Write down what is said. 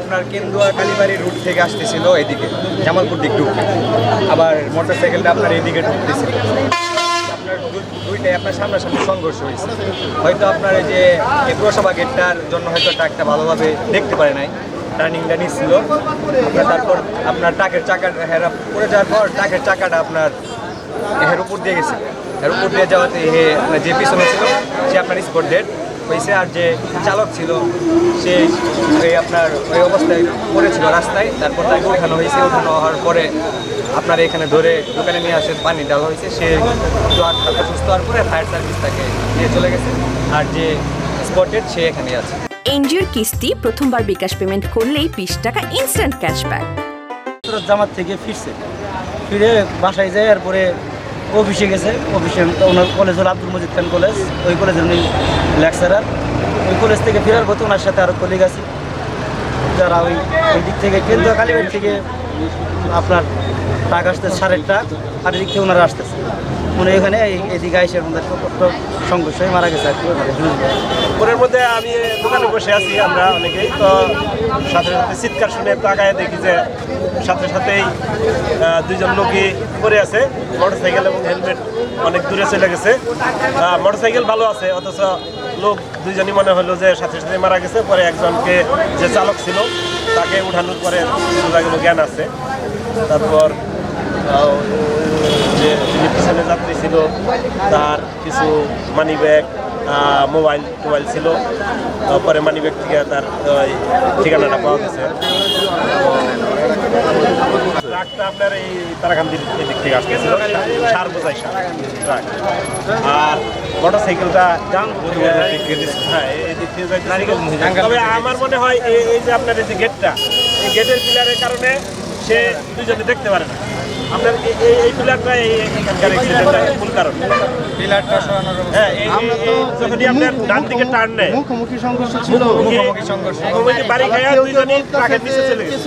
আপনার কেন্দুয়া কালীবাড়ি রুট থেকে আসতেছিল এদিকে জামালপুর দিক ঢুকতে, আবার মোটরসাইকেলটা আপনার এদিকে ঢুকতেছিল। আপনার দুইটাই আপনার সামনাসামনি সংঘর্ষ হয়েছে। হয়তো আপনার এই যে এই পুরসভা গেটটার জন্য হয়তো ট্রাকটা ভালোভাবে দেখতে পারে নাই, টার্নিংটা নিচ্ছিল আপনার। তারপর আপনার ট্রাকের চাকাটা হেরা পড়ে যাওয়ার পর ট্রাকের চাকাটা আপনার এর উপর দিয়ে গেছে। এর উপর দিয়ে যাওয়াতে যে পিছনে ছিল সে আপনার স্পট ডেড হয়েছে, আর যে চালক ছিল সে আপনার ওই অবস্থায় পড়েছিল রাস্তায়। তারপর তাকে ওঠানো হয়েছে, ওঠানো হওয়ার পরে আপনার এখানে ধরে দোকানে নিয়ে আসে পানি ডালা হয়েছে। সে হালকা সুস্থ হওয়ার পরে ফায়ার সার্ভিস তাকে নিয়ে চলে গেছে, আর যে স্পটেড সে এখানে আছে। এনজিওর কিস্তি প্রথমবার বিকাশ পেমেন্ট করলেই 20 টাকা ইনস্ট্যান্ট ক্যাশব্যাক। জামাত থেকে ফিরে বাসায় যায়, এরপরে অফিসে গেছে। অফিসে ওনার কলেজ হলো আব্দুল মজিদ খান কলেজ, ওই কলেজের উনি লেকচারার। ওই কলেজ থেকে ফেরার পথে ওনার সাথে আরও কলিগ আছে যারা ওই দিক থেকে কেন্দ্র কালীবাড়ি থেকে আপনার ট্রাক আসতেছে, সারের ট্রাক, আর এদিক থেকে ওনারা আসতেছে। উনি এখানে এদিকে আইসের মধ্যে সংঘর্ষ হয়ে মারা গেছে আর কি। ওর মধ্যে আমি দোকানে বসে আছি, আমরা অনেকেই তো সাথে সাথে চিৎকার শুনে তাকায় দেখি যে সাথে সাথেই দুইজন লোকই পড়ে আছে। মোটরসাইকেল এবং হেলমেট অনেক দূরে চলে গেছে। মোটরসাইকেল ভালো আছে, অথচ লোক দুইজনই মনে হলো যে সাথে সাথে মারা গেছে। পরে একজনকে যে চালক ছিল তাকে উঠানোর পরে সোজা গেল জ্ঞান আছে। তারপর যে যিনি পিছনে যাত্রী ছিল তার কিছু মানি ব্যাগ, মোবাইল ছিল। তারপরে মানি ব্যাগ থেকে তার ঠিকানাটা পাওয়া গেছে। ট্রাকটা আপনার এই তারাকান্দির এদিক থেকে আসতেছিল, সার বোঝাই ট্রাক। আর মোটরসাইকেলটা হ্যাঁ এদিক থেকে যাইতেছিল। তবে আমার মনে হয় এই যে আপনার এই যে গেটটা, এই গেটের পিলারের কারণে সে দুজনে দেখতে পারে না। আপনার এই পিলারটা এখানকার অ্যাক্সিডেন্টটা মূল কারণ। পিলারটা সরানোর হ্যাঁ, যখনই আপনার ডান দিকে টার্ন নেয়, মুখোমুখি সংঘর্ষ ছিল। মুখোমুখি সংঘর্ষ। বাড়ি খাইয়া দুইজনই ট্রাকের নিচে চলে গেছে।